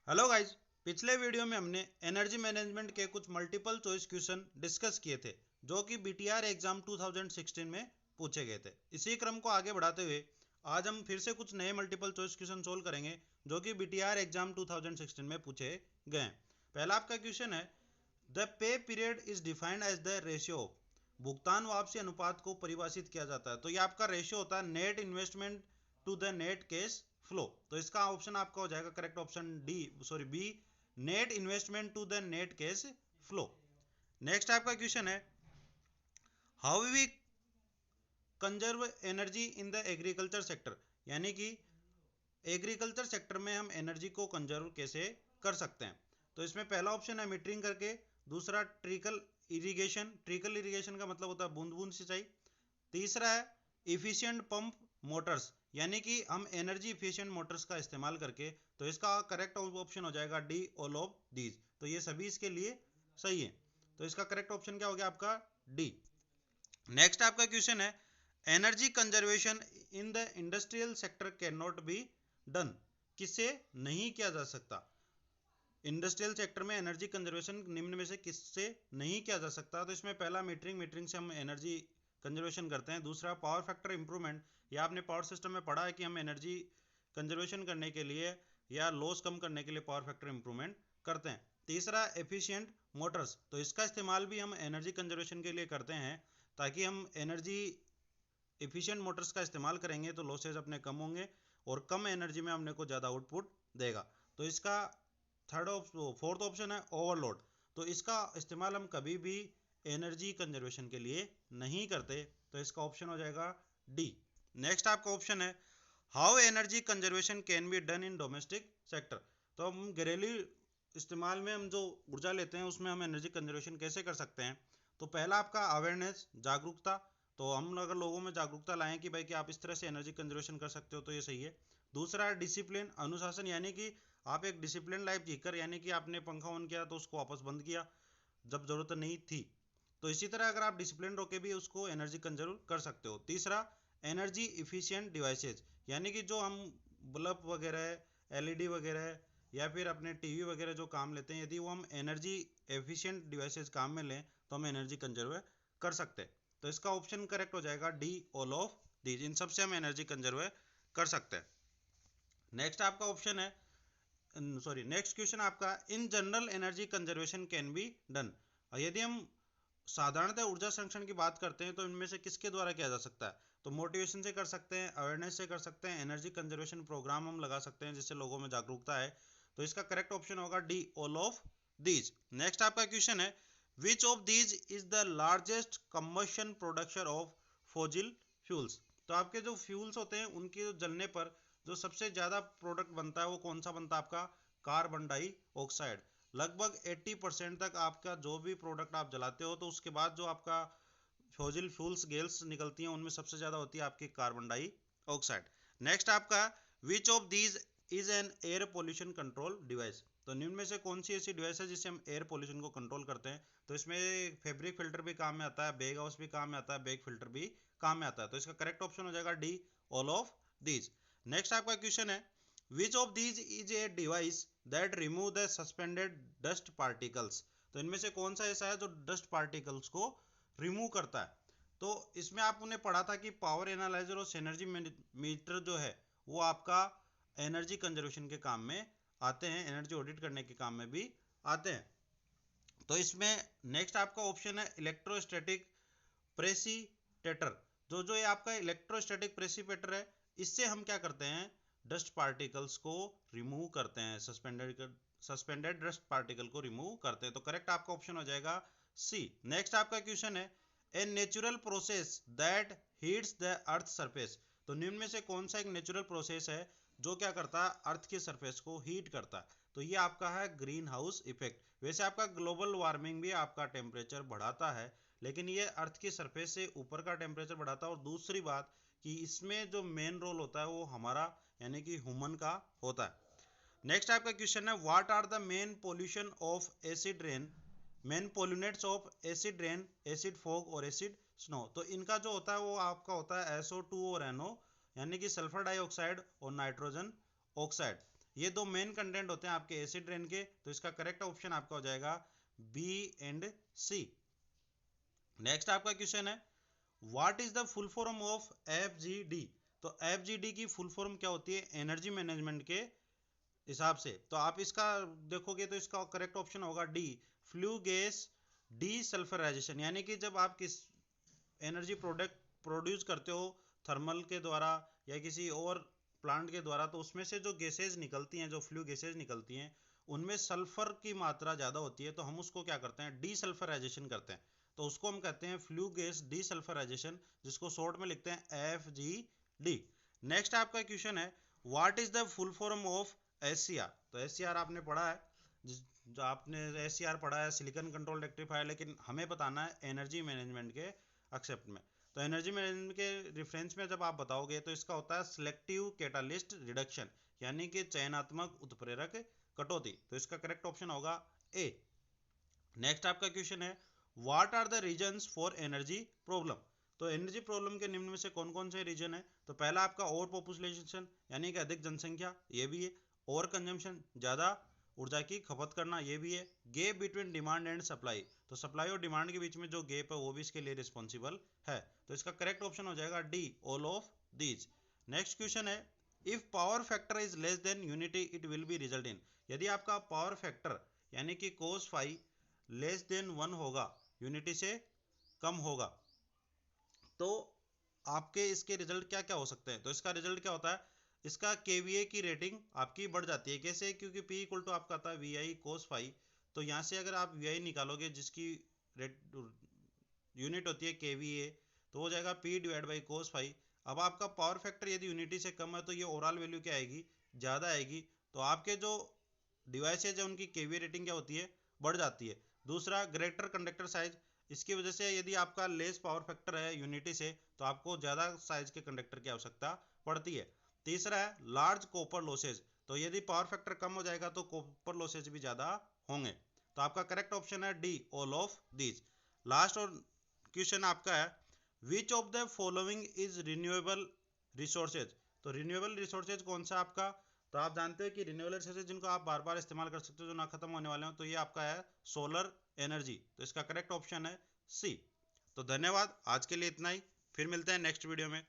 Hello guys. पिछले video में हमने एनर्जी मैनेजमेंट के कुछ मल्टीपल चॉइस क्वेश्चन डिस्कस किए थे जो कि बीटीआर एग्जाम 2016 में पूछे गए थे। इसी क्रम को आगे बढ़ाते हुए आज हम फिर से कुछ नए मल्टीपल चॉइस क्वेश्चन सोल्व करेंगे जो कि बीटीआर एग्जाम 2016 में पूछे गए हैं। पहला आपका क्वेश्चन है, the pay period is defined as the ratio of, भुगतान वापसी अनुपात को परिभाषित किया जाता है। तो ये आपका रेशियो होता है net investment to the net cash flow. तो इसका ऑप्शन आपका हो जाएगा correct option B, net investment to the net cash flow. Next आपका क्वेश्चन है, how we conserve energy in the agriculture sector, यानी कि एग्रीकल्चर सेक्टर में हम एनर्जी को कंजर्व कैसे कर सकते हैं। तो इसमें पहला ऑप्शन है मीटरिंग करके, दूसरा ट्रिकल इरिगेशन, ट्रिकल इरिगेशन का मतलब होता है बूंद बूंद सिंचाई, तीसरा है इफिशिएंट पंप मोटर्स, यानी कि हम एनर्जी इफिशिएंट मोटर्स का इस्तेमाल करके। तो इसका करेक्ट ऑप्शन हो जाएगा डी, ऑल ऑफ दीज। तो ये सभी इसके लिए सही है। तो इसका करेक्ट ऑप्शन क्या हो गया आपका डी। नेक्स्ट आपका क्वेश्चन है, energy conservation in the industrial sector can not be done, किससे नहीं किया जा सकता। इंडस्ट्रियल सेक्टर में एनर्जी कंजर्वेशन निम्न में से किससे नहीं किया जा सकता। तो इसमें पहला मीटरिंग, मीटरिंग से हम एनर्जी कंजर्वेशन करते हैं। दूसरा पावर फैक्टर इंप्रूवमेंट, या आपने पावर सिस्टम में पढ़ा है कि हम एनर्जी कंजर्वेशन करने के लिए या लॉस कम करने के लिए पावर फैक्टर इंप्रूवमेंट करते हैं। तीसरा एफिशिएंट मोटर्स, तो इसका इस्तेमाल भी हम एनर्जी कंजर्वेशन के लिए करते हैं ताकि हम एनर्जी एफिशिएंट मोटर्स का इस्तेमाल करेंगे तो लॉसेज अपने कम होंगे और कम एनर्जी में हमने को ज़्यादा आउटपुट देगा। तो इसका फोर्थ ऑप्शन है ओवरलोड। तो इसका इस्तेमाल हम कभी भी एनर्जी कंजर्वेशन के लिए नहीं करते। तो इसका ऑप्शन हो जाएगा डी। नेक्स्ट आपका ऑप्शन है, how energy conservation can be done in domestic sector. तो हम घरेलू इस्तेमाल में हम जो ऊर्जा लेते हैं उसमें हम एनर्जी कंजर्वेशन कैसे कर सकते हैं। तो पहला आपका अवेयरनेस, जागरूकता। तो हम अगर लोगों में जागरूकता लाएं कि भाई कि आप इस तरह से एनर्जी कंजर्वेशन कर सकते हो तो ये सही है। दूसरा है डिसिप्लिन, अनुशासन, यानी कि आप एक डिसिप्लिन लाइफ जीकर, यानी कि आपने पंखा ऑन किया तो उसको वापस बंद किया जब जरूरत नहीं थी। तो इसी तरह अगर आप डिसिप्लिन रोके भी उसको एनर्जी कंजर्व कर सकते हो। तीसरा एनर्जी इफिशिएंट डिवाइसेज, यानी कि जो हम बल्ब वगैरह, एलईडी वगैरह या फिर अपने टीवी वगैरह जो काम लेते हैं, यदि वो हम एनर्जी एफिशिएंट डिवाइसेज काम में लें तो हम एनर्जी कंजर्व कर सकते हैं। तो इसका ऑप्शन करेक्ट हो जाएगा डी, ऑल ऑफ दीज। इन सबसे हम एनर्जी कंजर्व कर सकते हैं। नेक्स्ट आपका ऑप्शन है, नेक्स्ट क्वेश्चन आपका, in general energy conservation can be done. यदि हम साधारणतः ऊर्जा संरक्षण की बात करते हैं तो इनमें से किसके द्वारा किया जा सकता है। तो मोटिवेशन से कर सकते हैं, अवेयरनेस से कर सकते हैं, एनर्जी कंजर्वेशन प्रोग्राम हम लगा सकते हैं जिससे लोगों में जागरूकता है। तो इसका करेक्ट ऑप्शन होगा D, all of these. Next आपका क्वेश्चन है, which of these is the largest combustion production of fossil fuels. तो आपके जो फ्यूल्स होते हैं उनके जो जलने पर जो सबसे ज्यादा प्रोडक्ट बनता है वो कौन सा बनता है आपका कार्बन डाइऑक्साइड। लगभग 80% तक आपका जो भी प्रोडक्ट आप जलाते हो तो उसके बाद जो आपका फॉसिल फ्यूल्स गैस निकलती हैं उनमें सबसे ज्यादा होती है आपकी कार्बन डाइऑक्साइड। नेक्स्ट आपका, which of these is an air pollution control device. तो निम्न में से कौन सी ऐसी डिवाइस है जिससे हम एयर पोल्यूशन को कंट्रोल करते हैं। तो इसमें फैब्रिक फिल्टर भी काम में आता है, बैग हाउस भी काम में आता है, बैग फिल्टर भी काम में आता है। तो इसका करेक्ट ऑप्शन हो जाएगा D, all of these. Next आपका क्वेश्चन है, which of these is a device that remove the suspended dust particles. तो इनमें से कौन सा ऐसा है जो डस्ट पार्टिकल्स को रिमूव करता है। तो इसमें आपने पढ़ा था कि पावर एनालाइजर और एनर्जी मीटर जो है वो आपका एनर्जी कंजर्वेशन के काम में आते हैं, एनर्जी ऑडिट करने के काम में भी आते हैं। तो इसमें नेक्स्ट आपका ऑप्शन है इलेक्ट्रोस्टैटिक प्रेसिपिटेटर। जो ये आपका इलेक्ट्रोस्टैटिक प्रेसिपिटेटर है, इससे हम क्या करते हैं, डस्ट पार्टिकल्स को रिमूव करते हैं, सस्पेंडेड डस्ट पार्टिकल को रिमूव करते हैं। तो करेक्ट आपका ऑप्शन हो जाएगा सी। नेक्स्ट आपका क्वेश्चन है, a natural process that heats the earth surface. तो निम्न में से कौन सा एक नेचुरल प्रोसेस है जो क्या करता है, अर्थ के सरफेस को हीट करता है। तो ये आपका है ग्रीन हाउस इफेक्ट। वैसे आपका ग्लोबल वार्मिंग भी आपका टेम्परेचर बढ़ाता है, लेकिन ये अर्थ की सरफेस से ऊपर का टेम्परेचर बढ़ाता है। और दूसरी बात कि इसमें जो मेन रोल होता है वो हमारा यानी कि ह्यूमन का होता है। नेक्स्ट आपका क्वेश्चन है, what are the main pollution of acid rain, main pollutants of acid rain, acid fog और एसिड स्नो। तो इनका जो होता है वो आपका होता है SO2 और NO, यानी कि सल्फर डाइऑक्साइड और नाइट्रोजन ऑक्साइड। ये दो मेन कंटेंट होते हैं आपके एसिड रेन के, तो इसका करेक्ट ऑप्शन आपका हो जाएगा बी एंड सी। नेक्स्ट आपका क्वेश्चन है what is the full form of FGD। तो FGD की फुल फॉर्म क्या होती है एनर्जी मैनेजमेंट के हिसाब से। तो आप इसका देखोगे तो इसका करेक्ट ऑप्शन होगा डी, फ्लू गैस डीसल्फराइजेशन। यानी कि जब आप किस एनर्जी प्रोडक्ट प्रोड्यूस करते हो थर्मल के द्वारा या किसी और प्लांट के द्वारा, तो उसमें से जो गैसेज निकलती हैं, जो फ्लू गैसेज निकलती हैं, उनमें सल्फर की मात्रा ज़्यादा होती है, तो हम उसको क्या करते हैं डीसल्फराइजेशन करते हैं। तो उसको हम कहते हैं फ्लू गैस डीसल्फराइजेशन, जिसको शॉर्ट में लिखते हैं FGD। नेक्स्ट आपका क्वेश्चन है what is the full form of SCR। तो SCR आपने पढ़ा है, जो आपने SCR पढ़ा है सिलिकॉन कंट्रोल रेक्टिफायर, लेकिन हमें बताना है एनर्जी मैनेजमेंट के एक्सेप्ट में। तो एनर्जी मैनेजमेंट के रेफरेंस में जब आप बताओगे तो इसका होता है सिलेक्टिव कैटालिस्ट रिडक्शन, यानी कि चयनात्मक उत्प्रेरक कटौती। तो इसका करेक्ट ऑप्शन होगा ए। नेक्स्ट आपका क्वेश्चन है what are the reasons for energy problem. तो एनर्जी प्रॉब्लम के निम्न में से कौन कौन से रीजन है। तो पहला आपका ओवर पॉपुलेशन, यानी कि अधिक जनसंख्या, ये भी है। ओवर कंजम्पशन, ज़्यादा ऊर्जा की खपत करना, ये भी है। Gap between demand and supply, तो सप्लाई और डिमांड के बीच में जो गैप है वो भी इसके लिए रिस्पॉन्सिबल है। तो इसका करेक्ट ऑप्शन हो जाएगा D, all of these. Next question है if power factor is less than unity it will be result in. यदि आपका पावर फैक्टर यानी कि cos फाई लेस देन 1 होगा, यूनिटी से कम होगा, तो आपके इसके रिजल्ट क्या क्या हो सकते हैं। तो इसका रिजल्ट क्या होता है, इसका केवीए की रेटिंग आपकी बढ़ जाती है। कैसे, क्योंकि P इक्वल टू आपका आता है VI cos फाई। तो यहाँ से अगर आप VI निकालोगे जिसकी यूनिट होती है केवीए, तो हो जाएगा P divide by cos phi. अब आपका पावर फैक्टर यदि यूनिटी से कम है तो ये ओवरऑल वैल्यू क्या आएगी, ज़्यादा आएगी। तो आपके जो डिवाइसेज है उनकी केवीए रेटिंग क्या होती है, बढ़ जाती है। दूसरा ग्रेटर कंडक्टर साइज, इसकी वजह से यदि आपका लेस पावर फैक्टर है यूनिटी से तो आपको ज़्यादा साइज के कंडक्टर की आवश्यकता पड़ती है। तीसरा है लार्ज कॉपर लॉसेज, तो यदि पावर फैक्टर कम हो जाएगा तो कॉपर लॉसेज भी ज़्यादा होंगे। तो आपका करेक्ट ऑप्शन है D, all of these. Last और क्वेश्चन आपका है which of the following is renewable resources. तो रिन्यूएबल रिसोर्सेज कौन सा आपका, तो आप जानते हो कि रिन्यूएबल रिसोर्सेज जिनको आप बार बार इस्तेमाल कर सकते हो, जो ना खत्म होने वाले हो, तो ये आपका है सोलर एनर्जी। तो इसका करेक्ट ऑप्शन है सी। तो धन्यवाद, आज के लिए इतना ही, फिर मिलते हैं नेक्स्ट वीडियो में।